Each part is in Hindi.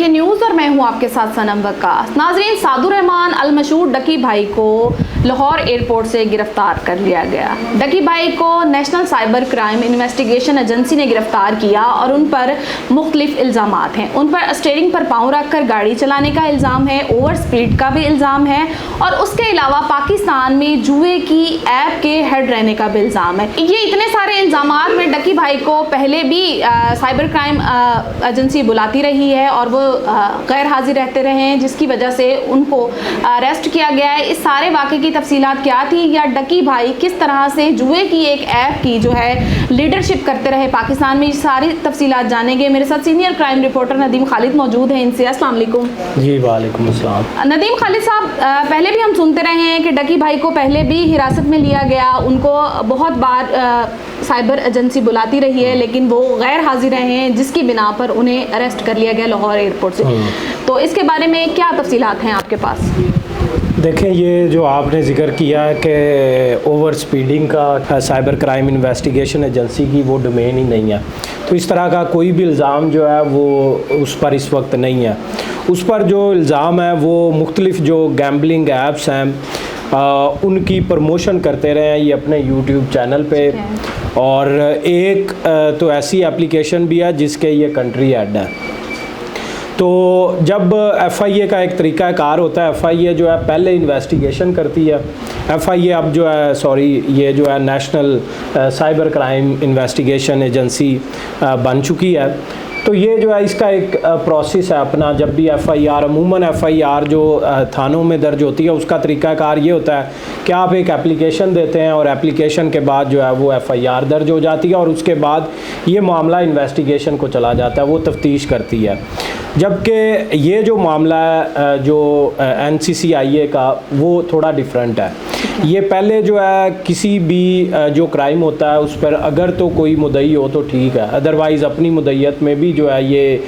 के न्यूज़ और मैं हूं आपके साथ सनम वक्कास। नाजरीन, सादुर रहमान अल मशहूर डकी भाई को लाहौर एयरपोर्ट से गिरफ्तार कर लिया गया। डकी भाई को national cyber crime investigation agency ने गिरफ्तार किया और उन पर मुख्तलिफ इल्ज़ामात हैं। उन पर स्टीयरिंग पर पाँव रखकर गाड़ी चलाने का इल्ज़ाम है, ओवर स्पीड का भी इल्ज़ाम है और उसके अलावा पाकिस्तान में जुए की ऐप के हेड रहने का भी इल्ज़ाम है। ये इतने सारे इल्ज़ामात में डकी भाई को पहले भी साइबर क्राइम एजेंसी बुलाती रही है और वो गैर हाजिर रहते रहे हैं, जिसकी वजह से उनको अरेस्ट किया गया है। इस सारे वाक़े की तफसीलात क्या थी या डकी भाई किस तरह से जुए की एक ऐप की जो है लीडरशिप करते रहे पाकिस्तान में, ये सारी तफसीलात जानेंगे। मेरे साथ senior crime reporter Nadeem Khalid मौजूद हैं। इनसे अस्सलाम वालेकुम। जी वालेकुम अस्सलाम। नदीम खालिद साहब, पहले भी हम सुनते रहे हैं कि डकी भाई को पहले भी हिरासत में लिया गया, उनको बहुत बार साइबर एजेंसी बुलाती रही है लेकिन वो गैर हाजिर रहे हैं, जिसकी बिना पर उन्हें अरेस्ट कर लिया गया लाहौर एयरपोर्ट से। तो इसके बारे में क्या तफसीलात हैं आपके पास? देखें, ये जो आपने जिक्र किया है कि ओवर स्पीडिंग का साइबर क्राइम इन्वेस्टिगेशन एजेंसी की वो डोमेन ही नहीं है, तो इस तरह का कोई भी इल्ज़ाम जो है वो उस पर इस वक्त नहीं है। उस पर जो इल्ज़ाम है वो मुख्तलिफ जो गैम्बलिंग ऐप्स हैं उनकी प्रमोशन करते रहे हैं ये अपने यूट्यूब चैनल पे, और एक तो ऐसी एप्लीकेशन भी है जिसके ये कंट्री हेड है। तो जब FIA का एक तरीक़ाकार होता है, FIA जो है पहले इन्वेस्टिगेशन करती है। FIA अब जो है ये जो है national cyber crime investigation agency बन चुकी है। तो ये जो है इसका एक प्रोसेस है अपना। जब भी FIR, अमूमन FIR जो थानों में दर्ज होती है उसका तरीक़ाकार ये होता है कि आप एक एप्लीकेशन देते हैं और एप्लीकेशन के बाद जो है वो FIR दर्ज हो जाती है और उसके बाद ये मामला इन्वेस्टिगेशन को चला जाता है, वो तफ्तीश करती है। जबकि ये जो मामला है जो NCCIA का, वो थोड़ा डिफरेंट है। ये पहले जो है किसी भी जो क्राइम होता है उस पर अगर तो कोई मुद्दई हो तो ठीक है, अदरवाइज़ अपनी मुद्दईयत में भी जो है ये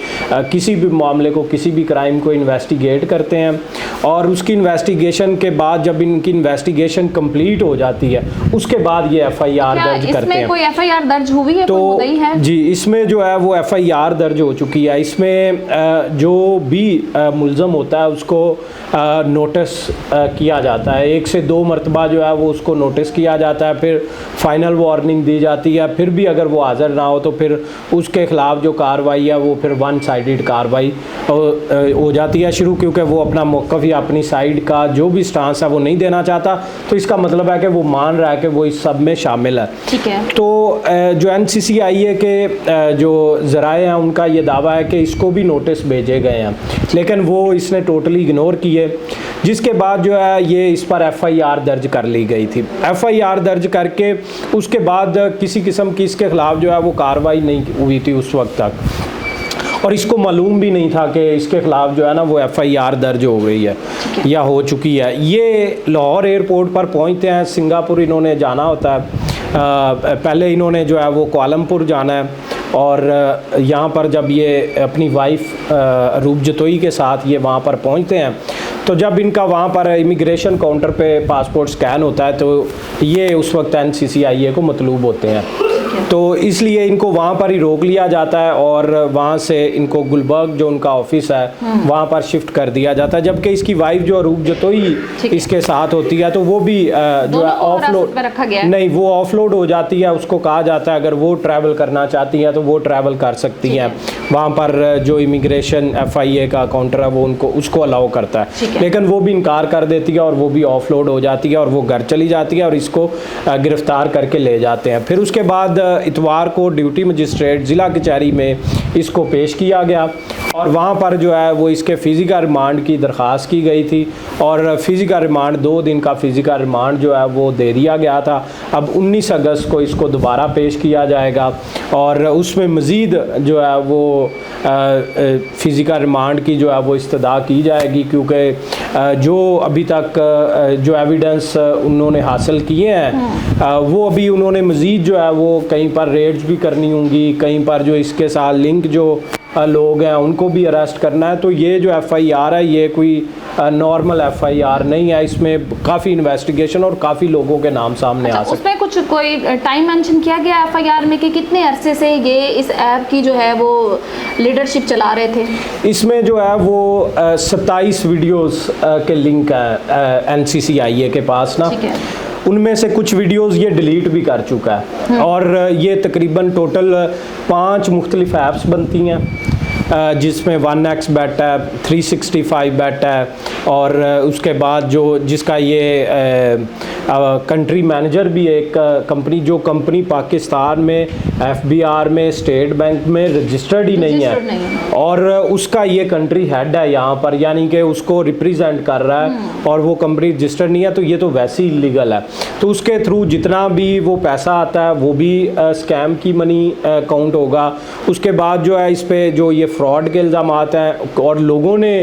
किसी भी मामले को, किसी भी क्राइम को इन्वेस्टिगेट करते हैं और उसकी इन्वेस्टिगेशन के बाद जब इनकी इन्वेस्टिगेशन कंप्लीट हो जाती है उसके बाद ये FIR दर्ज करते हैं। कोई FIR दर्ज हुई है? तो कोई मुद्दई है? जी, इसमें जो है वो FIR दर्ज हो चुकी है। इसमें जो भी मुल्ज़म होता है उसको नोटिस किया जाता है, 1 से 2 मरतबा जो है वो उसको नोटिस किया जाता है, फिर फाइनल वार्निंग दी जाती है। फिर भी अगर वो हाज़िर ना हो तो फिर उसके ख़िलाफ़ जो कार्रवाई है वो फिर वन साइडेड कार्रवाई हो जाती है शुरू, क्योंकि वो अपना मौक़िफ़ या अपनी साइड का जो भी स्टांस है वो नहीं देना चाहता। तो इसका मतलब है कि वो मान रहा है कि वो इस सब में शामिल है। ठीक है। तो जो NCCIA के जो ज़राए हैं उनका ये दावा है कि इसको भी नोटिस भेजे गए हैं, लेकिन वो इसने टोटली इग्नोर किए, जिसके बाद जो है ये इस पर FIR दर्ज कर ली गई थी। FIR दर्ज करके उसके बाद किसी किस्म की इसके ख़िलाफ़ जो है वो कार्रवाई नहीं हुई थी उस वक्त तक, और इसको मालूम भी नहीं था कि इसके ख़िलाफ़ जो है ना वो FIR दर्ज हो गई है या हो चुकी है। ये लाहौर एयरपोर्ट पर पहुंचते हैं, सिंगापुर इन्होंने जाना होता है, पहले इन्होंने जो है वो कोलमपुर जाना है और यहाँ पर जब ये अपनी वाइफ रूप जतोई के साथ ये वहाँ पर पहुँचते हैं तो जब इनका वहाँ पर इमिग्रेशन काउंटर पे पासपोर्ट स्कैन होता है तो ये उस वक्त NCCIA को मतलूब होते हैं, तो इसलिए इनको वहाँ पर ही रोक लिया जाता है और वहाँ से इनको गुलबर्ग जो उनका ऑफिस है वहाँ पर शिफ्ट कर दिया जाता है। जबकि इसकी वाइफ जो रूप जतोई इसके साथ होती है तो वो भी जो है ऑफलोड नहीं, वो ऑफलोड हो जाती है। उसको कहा जाता है अगर वो ट्रैवल करना चाहती हैं तो वो ट्रैवल कर सकती हैं, वहाँ पर जो इमिग्रेशन FIA का काउंटर है वो उसको अलाउ करता है, लेकिन वो भी इनकार कर देती है और वो भी ऑफलोड हो जाती है और वो घर चली जाती है और इसको गिरफ्तार करके ले जाते हैं। फिर उसके बाद इतवार को ड्यूटी मजिस्ट्रेट ज़िला कचहरी में इसको पेश किया गया और वहाँ पर जो है वो इसके फ़िज़िकल रिमांड की दरख्वास्त की गई थी और फ़िज़िकल रिमांड 2 दिन का फ़िज़िकल रिमांड जो है वो दे दिया गया था। अब 19 अगस्त को इसको दोबारा पेश किया जाएगा और उसमें मज़ीद जो है वो फ़िज़िकल रिमांड की जो है वो इस्तदा की जाएगी, क्योंकि जो अभी तक जो एविडेंस उन्होंने हासिल किए हैं वो अभी उन्होंने मज़ीद जो है वो कहीं पर रेड्स भी करनी होंगी, कहीं पर जो इसके साथ लिंक जो लोग हैं उनको भी अरेस्ट करना है। तो ये जो FIR है ये कोई नॉर्मल FIR नहीं है, इसमें काफ़ी इन्वेस्टिगेशन और काफ़ी लोगों के नाम सामने आ सकते हैं। उसमें कुछ कोई टाइम मेंशन किया गया FIR में कि कितने अरसे से ये इस ऐप की जो है वो लीडरशिप चला रहे थे? इसमें जो है वो 27 वीडियोस के लिंक है NCCIA के पास ना, ठीक है। उनमें से कुछ वीडियोस ये डिलीट भी कर चुका है और ये तकरीबन टोटल 5 मुख्तलिफ ऐप्स बनती हैं जिसमें 1x bet है, 365 bet है और उसके बाद जिसका ये कंट्री मैनेजर भी एक कंपनी, जो कंपनी पाकिस्तान में FBR में स्टेट बैंक में रजिस्टर्ड ही नहीं है और उसका ये कंट्री हेड है यहाँ पर, यानी कि उसको रिप्रेजेंट कर रहा है और वो कंपनी रजिस्टर्ड नहीं है, तो ये तो वैसे ही इलीगल है। तो उसके थ्रू जितना भी वो पैसा आता है वो भी स्कैम की मनी काउंट होगा। उसके बाद जो है इस पे जो ये फ्रॉड के इल्ज़ाम आते हैं और लोगों ने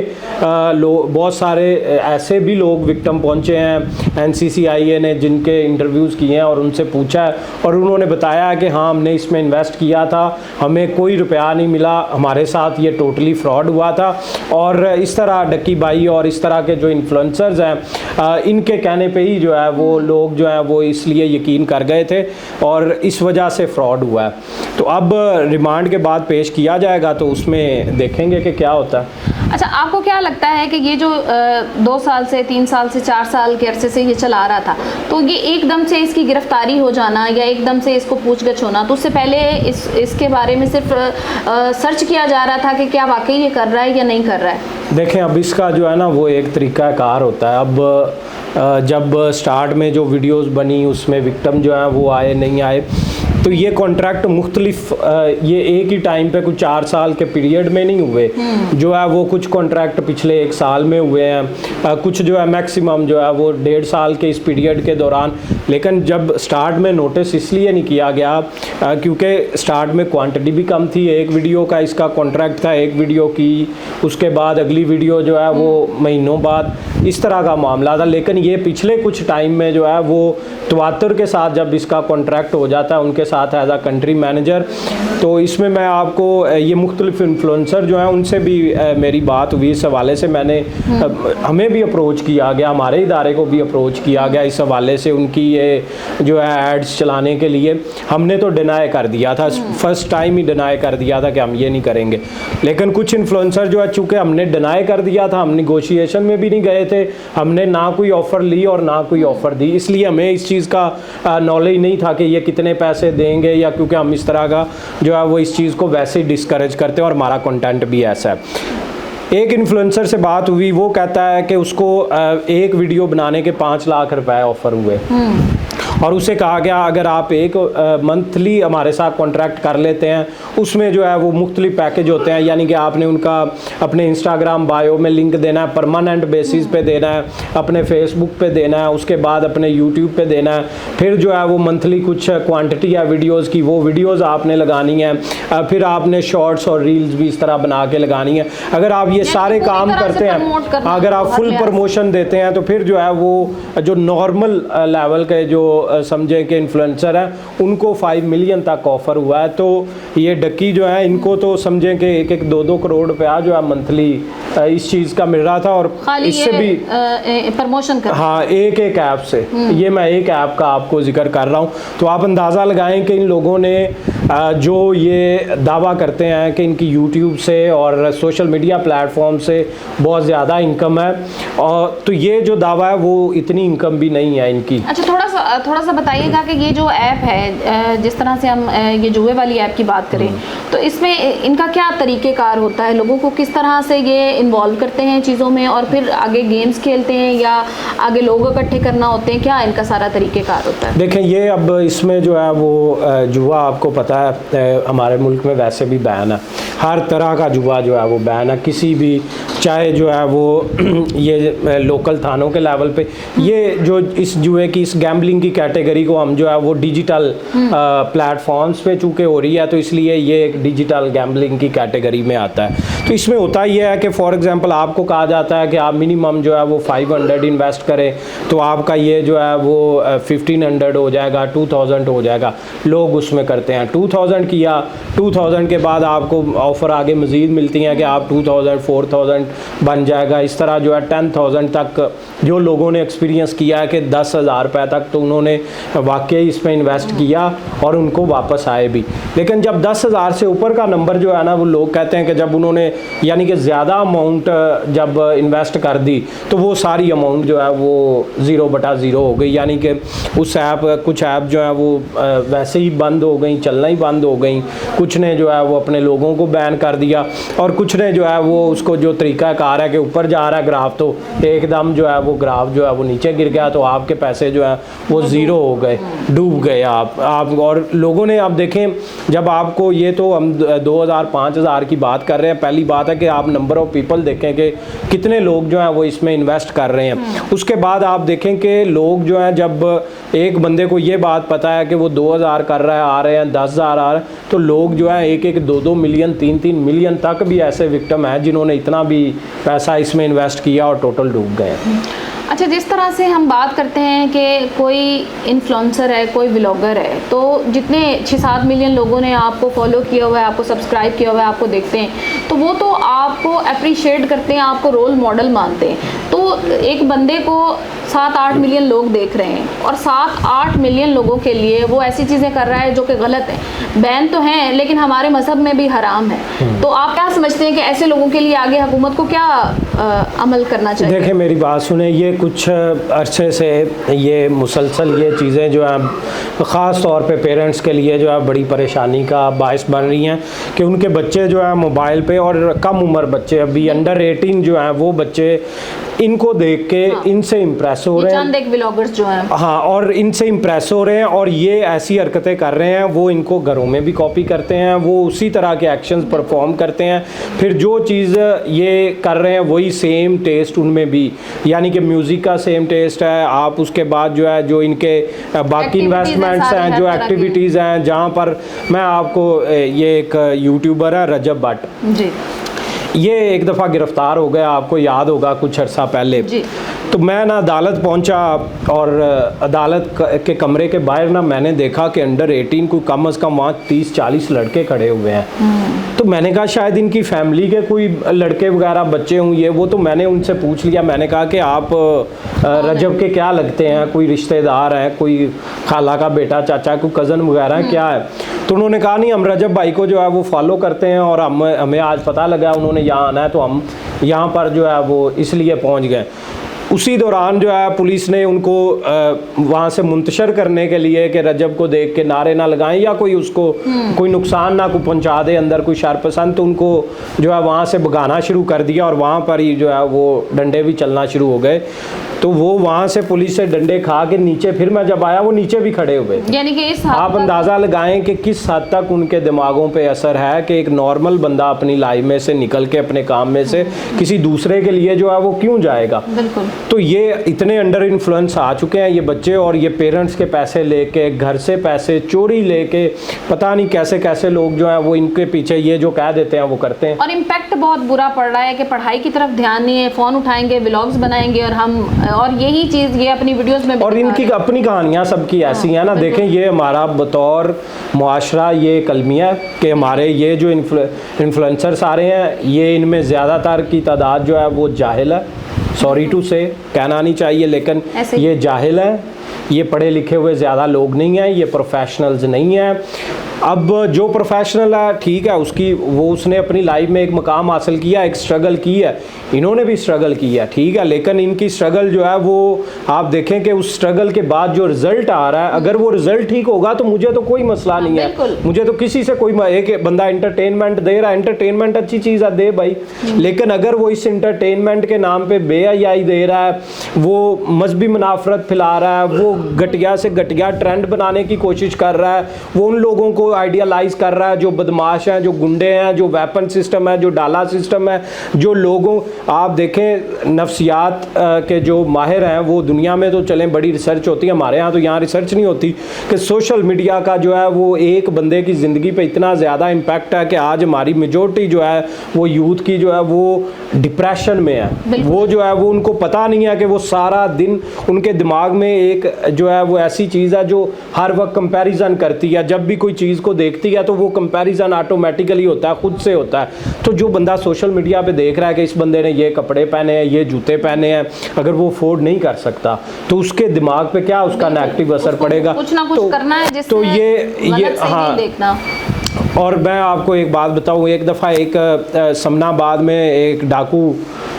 बहुत सारे ऐसे भी लोग विक्टिम पहुंचे हैं NCCIA ने, जिनके इंटरव्यूज़ किए हैं और उनसे पूछा है और उन्होंने बताया कि हाँ हमने इसमें इन्वेस्ट किया था, हमें कोई रुपया नहीं मिला, हमारे साथ ये टोटली फ्रॉड हुआ था। और इस तरह डक्की भाई और इस तरह के जो इन्फ्लुएंसर्स हैं इनके कहने पे ही जो है वो लोग जो है वो इसलिए यकीन कर गए थे और इस वजह से फ्रॉड हुआ है। तो अब रिमांड के बाद पेश किया जाएगा तो उसमें देखेंगे कि क्या होता है। अच्छा, आपको क्या लगता है कि ये जो 2 साल से 3 साल से 4 साल के अरसे से ये चला रहा था, तो ये एकदम से इसकी गिरफ्तारी हो जाना या एकदम से इसको पूछगछ होना, तो उससे पहले इसके बारे में सिर्फ सर्च किया जा रहा था कि क्या वाकई ये कर रहा है या नहीं कर रहा है? देखें, अब इसका जो है ना वो एक तरीक़ाकार होता है। अब जब स्टार्ट में जो वीडियोस बनी उसमें विक्टिम जो है वो आए नहीं आए, तो ये कॉन्ट्रैक्ट मुख्तलिफ ये एक ही टाइम पे कुछ 4 साल के पीरियड में नहीं हुए, जो है वो कुछ कॉन्ट्रैक्ट पिछले 1 साल में हुए हैं, कुछ जो है मैक्सिमम जो है वो 1.5 साल के इस पीरियड के दौरान। लेकिन जब स्टार्ट में नोटिस इसलिए नहीं किया गया क्योंकि स्टार्ट में क्वांटिटी भी कम थी, 1 वीडियो का इसका कॉन्ट्रैक्ट था, 1 वीडियो की, उसके बाद अगली वीडियो जो है वो महीनों बाद, इस तरह का मामला था। लेकिन ये पिछले कुछ टाइम में जो है वो तवातुर के साथ जब इसका कॉन्ट्रैक्ट हो जाता है उनके साथ एज अ कंट्री मैनेजर, तो इसमें मैं आपको ये मुख्तलिफ इन्फ्लुएंसर जो हैं उनसे भी मेरी बात हुई इस हवाले से। मैंने हमें भी अप्रोच किया गया, हमारे इदारे को भी अप्रोच किया गया इस हवाले से, उनकी ये जो है एड्स चलाने के लिए। हमने तो डिनाई कर दिया था, फर्स्ट टाइम ही डिनाई कर दिया था कि हम ये नहीं करेंगे। लेकिन कुछ इन्फ्लुएंसर जो है, चूँकि हमने डिनाई कर दिया था, हम निगोशिएशन में भी नहीं गए थे, हमने ना कोई ऑफ़र ली और ना कोई ऑफ़र दी, इसलिए हमें इस चीज़ का नॉलेज नहीं था कि ये कितने पैसे देंगे, या क्योंकि हम इस तरह का जो है वो इस चीज़ को वैसे ही डिस्करेज करते हैं और हमारा कंटेंट भी ऐसा है। एक इन्फ्लुएंसर से बात हुई, वो कहता है कि उसको एक वीडियो बनाने के 5 लाख रुपए ऑफ़र हुए और उसे कहा गया अगर आप एक मंथली हमारे साथ कॉन्ट्रैक्ट कर लेते हैं, उसमें जो है वो मुख्तलिफ पैकेज होते हैं, यानी कि आपने उनका अपने इंस्टाग्राम बायो में लिंक देना है, परमानेंट बेसिस पे देना है, अपने फेसबुक पे देना है, उसके बाद अपने यूट्यूब पे देना है, फिर जो है वो मंथली कुछ क्वांटिटी है वीडियोज़ की, वो वीडियोज़ आपने लगानी है, फिर आपने शॉर्ट्स और रील्स भी इस तरह बना के लगानी है। अगर आप ये सारे काम करते हैं, अगर आप फुल प्रमोशन देते हैं, तो फिर जो है वो जो नॉर्मल लेवल के जो समझें कि इन्फ्लुएंसर हैं उनको 5 मिलियन तक ऑफ़र हुआ है। तो ये डक्की जो है इनको तो समझें कि 1-1, 2-2 करोड़ रुपया जो है मंथली इस चीज़ का मिल रहा था और इससे भी प्रमोशन कर, हाँ, एक ऐप से, ये मैं एक ऐप का आपको जिक्र कर रहा हूँ। तो आप अंदाज़ा लगाएं कि इन लोगों ने जो ये दावा करते हैं कि इनकी यूट्यूब से और सोशल मीडिया प्लेटफॉर्म से बहुत ज़्यादा इनकम है, और तो ये जो दावा है वो इतनी इनकम भी नहीं है इनकी। अच्छा, थोड़ा सा बताइएगा कि ये जो ऐप है, जिस तरह से हम ये जुए वाली ऐप की बात करें, तो इसमें इनका क्या तरीक़ेकार होता है, लोगों को किस तरह से ये इन्वॉल्व करते हैं चीज़ों में और फिर आगे गेम्स खेलते हैं या आगे लोग इकट्ठे करना होते हैं, क्या इनका सारा तरीक़ेकार होता है? देखें, ये अब इसमें जो है वो जुआ आपको पता है हमारे मुल्क में वैसे भी बैन है, हर तरह का जुआ जो है वो बैन है, किसी भी, चाहे जो है वो ये लोकल थानों के लेवल पे, ये जो इस जुए की, इस गैम्बलिंग की कैटेगरी को हम जो है वो डिजिटल प्लेटफॉर्म्स पे चूँकि हो रही है, तो इसलिए ये एक डिजिटल गैम्बलिंग की कैटेगरी में आता है। तो इसमें होता ये है कि फॉर एग्जांपल आपको कहा जाता है कि आप मिनिमम जो है वो 500 इन्वेस्ट करें तो आपका ये जो है वो 1500 हो जाएगा, 2000 हो जाएगा, लोग उसमें करते हैं। 2000 किया, 2000 के बाद आपको ऑफ़र आगे मज़ीद मिलती हैं कि आप 2000, 4000 बन जाएगा। इस तरह जो है 10,000 तक जो लोगों ने एक्सपीरियंस किया है कि 10,000 रुपये तक तो उन्होंने वाकई इसमें इन्वेस्ट किया और उनको वापस आए भी। लेकिन जब 10,000 से ऊपर का नंबर जो है ना, वो लोग कहते हैं कि जब उन्होंने यानी कि ज़्यादा अमाउंट जब इन्वेस्ट कर दी तो वो सारी अमाउंट जो है वो 0/0 हो गई, यानी कि उस कुछ ऐप जो है वो वैसे ही बंद हो गई, चलना ही बंद हो गई। कुछ ने जो है वो अपने लोगों को बैन कर दिया और कुछ ने जो है वो उसको जो तरीक़ाकार है कि ऊपर जा रहा है ग्राफ तो एकदम जो है वो ग्राफ जो है वो नीचे गिर गया, तो आपके पैसे जो है वो ज़ीरो हो गए, डूब गए आप। और लोगों ने, आप देखें, जब आपको ये तो हम 2,000-5,000 की बात कर रहे हैं, पहली बात है कि आप नंबर ऑफ़ पीपल देखें कि कितने लोग जो हैं वो इसमें इन्वेस्ट कर रहे हैं। उसके बाद आप देखें कि लोग जो हैं, जब एक बंदे को ये बात पता है कि वो 2,000 कर रहा है, आ रहे हैं 10,000 आ रहे हैं, तो लोग जो है 1-1, 2-2 मिलियन, 3-3 मिलियन तक भी ऐसे विक्टिम हैं जिन्होंने इतना भी पैसा इसमें इन्वेस्ट किया और टोटल डूब गए। अच्छा, जिस तरह से हम बात करते हैं कि कोई इन्फ्लुएंसर है, कोई व्लॉगर है, तो जितने 6-7 मिलियन लोगों ने आपको फॉलो किया हुआ है, आपको सब्सक्राइब किया हुआ है, आपको देखते हैं, तो वो तो आपको अप्रिशिएट करते हैं, आपको रोल मॉडल मानते हैं। तो एक बंदे को 7-8 मिलियन लोग देख रहे हैं और 7-8 मिलियन लोगों के लिए वो ऐसी चीज़ें कर रहा है जो कि गलत है, बैन तो हैं लेकिन हमारे मज़हब में भी हराम है। तो आप क्या समझते हैं कि ऐसे लोगों के लिए आगे हुकूमत को क्या अमल करना चाहिए? देखिए, मेरी बात सुने, ये कुछ अरसे से ये मुसलसल ये चीज़ें जो है ख़ास तौर पे पेरेंट्स के लिए जो है बड़ी परेशानी का बायस बन रही हैं कि उनके बच्चे जो है मोबाइल पे, और कम उम्र बच्चे, अभी अंडर 18 जो हैं वो बच्चे इनको देख के इनसे इम्प्रेस हो रहे हैं, चंद एक व्लॉगर्स जो हैं, हाँ, और इनसे इम्प्रेस हो रहे हैं और ये ऐसी हरकतें कर रहे हैं, वो इनको घरों में भी कॉपी करते हैं, वो उसी तरह के एक्शंस परफॉर्म करते हैं। फिर जो चीज़ ये कर रहे हैं वही सेम टेस्ट उनमें भी, यानी कि म्यूज़िक का सेम टेस्ट है। आप उसके बाद जो है जो इनके बाकी इन्वेस्टमेंट्स हैं, जो एक्टिविटीज़ हैं, जहाँ पर मैं आपको, ये एक यूट्यूबर है रजब भट्ट जी, ये एक दफ़ा गिरफ़्तार हो गया, आपको याद होगा कुछ अर्सा पहले। तो मैं ना अदालत पहुंचा और अदालत के कमरे के बाहर ना मैंने देखा कि अंडर 18 को कम से कम वहाँ 30-40 लड़के खड़े हुए हैं। तो मैंने कहा शायद इनकी फैमिली के कोई लड़के वगैरह बच्चे हों ये वो। तो मैंने उनसे पूछ लिया, मैंने कहा कि आप रजब के क्या लगते हैं, कोई रिश्तेदार हैं, कोई खाला का बेटा, चाचा, कोई कज़न वगैरह क्या है? तो उन्होंने कहा नहीं, हम रजब भाई को जो है वो फॉलो करते हैं और हमें आज पता लगा उन्होंने यहाँ आना है तो हम यहाँ पर जो है वो इसलिए पहुँच गए। उसी दौरान जो है पुलिस ने उनको वहाँ से मुंतशर करने के लिए कि रजब को देख के नारे ना लगाएं या कोई उसको कोई नुकसान ना को पहुँचा दे अंदर कोई शरपसंद, तो उनको जो है वहाँ से भगाना शुरू कर दिया और वहाँ पर ही जो है वो डंडे भी चलना शुरू हो गए। तो वो वहाँ से पुलिस से डंडे खा के नीचे, फिर मैं जब आया वो नीचे भी खड़े हुए। यानी कि इस आप अंदाज़ा लगाएं कि किस हद तक उनके दिमागों पे असर है कि एक नॉर्मल बंदा अपनी लाइफ में से निकल के अपने काम में से किसी दूसरे के लिए जो है वो क्यों जाएगा। बिल्कुल। तो ये इतने अंडर इन्फ्लुएंस आ चुके हैं ये बच्चे, और ये पेरेंट्स के पैसे लेके, घर से पैसे चोरी लेके, पता नहीं कैसे कैसे लोग जो हैं वो इनके पीछे ये जो कह देते हैं वो करते हैं। और इम्पैक्ट बहुत बुरा पड़ रहा है कि पढ़ाई की तरफ ध्यान नहीं है, फ़ोन उठाएंगे, व्लॉग्स बनाएंगे और यही चीज़ ये अपनी वीडियोस में, और इनकी अपनी कहानियाँ सबकी ऐसी हैं ना। देखें, ये हमारा बतौर मुआशरा ये कलमिया है कि हमारे ये जो इन्फ्लुएंसर्स आ रहे हैं ये इनमें ज़्यादातर की तादाद जो है वो जाहिल है। सॉरी टू से कहना नहीं चाहिए लेकिन ये जाहिल है, ये पढ़े लिखे हुए ज़्यादा लोग नहीं हैं, ये प्रोफेशनल्स नहीं हैं। अब जो प्रोफेशनल है ठीक है, उसने अपनी लाइफ में एक मकाम हासिल किया, एक स्ट्रगल की है, इन्होंने भी स्ट्रगल किया, ठीक है, लेकिन इनकी स्ट्रगल जो है वो आप देखें कि उस स्ट्रगल के बाद जो रिजल्ट आ रहा है, अगर वो रिजल्ट ठीक होगा तो मुझे तो कोई मसला नहीं है, मुझे तो किसी से कोई, एक बंदा एंटरटेनमेंट दे रहा है, एंटरटेनमेंट अच्छी चीज़ है, दे भाई, लेकिन अगर वो इस एंटरटेनमेंट के नाम पे बेहयाई दे रहा है, वो मजहबी मुनाफरत फैला रहा है, वो घटिया से घटिया ट्रेंड बनाने की कोशिश कर रहा है, वो उन लोगों को आइडियलाइज कर रहा है जो बदमाश हैं, जो गुंडे हैं, जो वेपन सिस्टम है, जो डाला सिस्टम है, जो लोगों, आप देखें नफ्सियात के जो माहिर हैं वो दुनिया में तो चलें बड़ी रिसर्च होती है, हमारे यहाँ तो यहाँ रिसर्च नहीं होती, कि सोशल मीडिया का जो है वो एक बंदे की ज़िंदगी पे इतना ज़्यादा इम्पैक्ट है कि आज हमारी मेजॉरिटी जो है वो यूथ की जो है वो डिप्रेशन में है। वो जो है वो उनको पता नहीं है कि वो सारा दिन उनके दिमाग में एक जो है वो ऐसी चीज़ है जो हर वक्त कंपैरिजन करती है, जब भी कोई चीज़ को देखती है तो वो कंपैरिजन ऑटोमेटिकली होता है, खुद से होता है। तो जो बंदा सोशल मीडिया पे देख रहा है कि इस बंदे ने ये कपड़े पहने हैं, ये जूते पहने हैं, अगर वो अफोर्ड नहीं कर सकता तो उसके दिमाग पे क्या उसका नेगेटिव असर पड़ेगा। कुछ ना कुछ करना है जिससे तो ये हाँ देखना। और मैं आपको एक बात बताऊं, एक दफ़ा एक समनाबाद में एक डाकू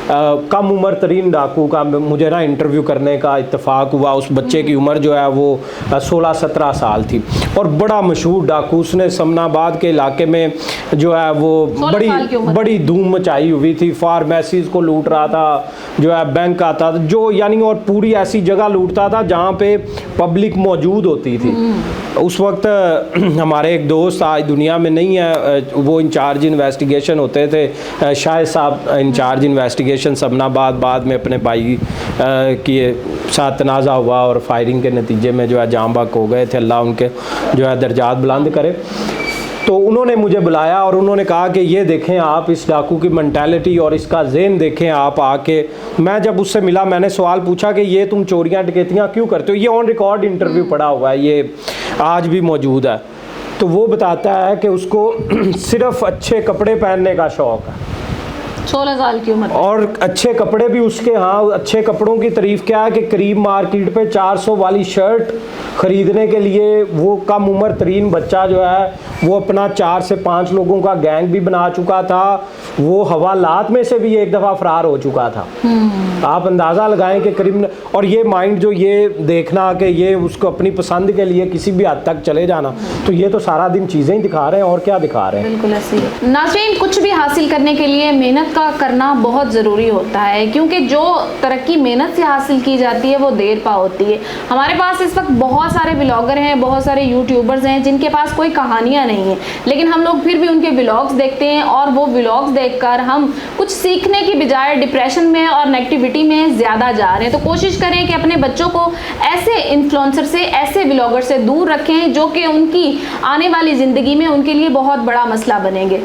कम उम्र तरीन डाकू का मुझे ना इंटरव्यू करने का इत्तेफाक हुआ। उस बच्चे की उम्र जो है वो 16-17 साल थी और बड़ा मशहूर डाकू, उसने समनाबाद के इलाके में जो है वो बड़ी धूम मचाई हुई थी। फार्मेसीज को लूट रहा था, जो है बैंक आता था, जो यानी और पूरी ऐसी जगह लूटता था जहाँ पे पब्लिक मौजूद होती थी। उस वक्त हमारे एक दोस्त आज दुनिया में नहीं है, वो इंचार्ज इन्वेस्टिगेशन होते थे, शाहिद साहब इंचार्ज इन्वेस्टिगेशन समनाबाद, बाद में अपने भाई के साथ तनाज़ा हुआ और फायरिंग के नतीजे में जो है जाँ बहक हो गए थे। अल्लाह उनके जो है दर्जात बुलंद करे। तो उन्होंने मुझे बुलाया और उन्होंने कहा कि ये देखें आप इस डाकू की मेंटालिटी और इसका ज़हन देखें आप आके। मैं जब उससे मिला मैंने सवाल पूछा कि ये तुम चोरियां डकैतियां क्यों करते हो, ये ऑन रिकॉर्ड इंटरव्यू पड़ा हुआ है, ये आज भी मौजूद है। तो वो बताता है कि उसको सिर्फ अच्छे कपड़े पहनने का शौक़ है, 16 साल की उम्र, और अच्छे कपड़े भी उसके। हाँ, अच्छे कपड़ों की तारीफ क्या है कि करीब मार्केट पे 400 वाली शर्ट ख़रीदने के लिए वो कम उम्र तरीन बच्चा जो है वो अपना 4 से 5 लोगों का गैंग भी बना चुका था। वो हवालात में से भी एक दफ़ा फ़रार हो चुका था। आप अंदाज़ा लगाएं कि करीब, और ये माइंड जो ये देखना कि ये उसको अपनी पसंद के लिए किसी भी हद तक चले जाना, तो ये तो सारा दिन चीज़ें ही दिखा रहे हैं और क्या दिखा रहे हैं। बिल्कुल ऐसे ही। नाज़रीन, कुछ भी हासिल करने के लिए मेहनत का करना बहुत ज़रूरी होता है, क्योंकि जो तरक्की मेहनत से हासिल की जाती है वो देर पा होती है। हमारे पास इस वक्त बहुत सारे व्लॉगर हैं, बहुत सारे यूट्यूबर्स हैं जिनके पास कोई कहानियाँ नहीं है, लेकिन हम लोग फिर भी उनके व्लॉग्स देखते हैं और वो व्लॉग्स देखकर हम कुछ सीखने की बजाय डिप्रेशन में और नेगेटिविटी में ज़्यादा जा रहे हैं। तो कोशिश करें कि अपने बच्चों को ऐसे इन्फ्लुएंसर से, ऐसे व्लॉगर से दूर रखें जो कि उनकी आने वाली ज़िंदगी में उनके लिए बहुत बड़ा मसला बनेंगे।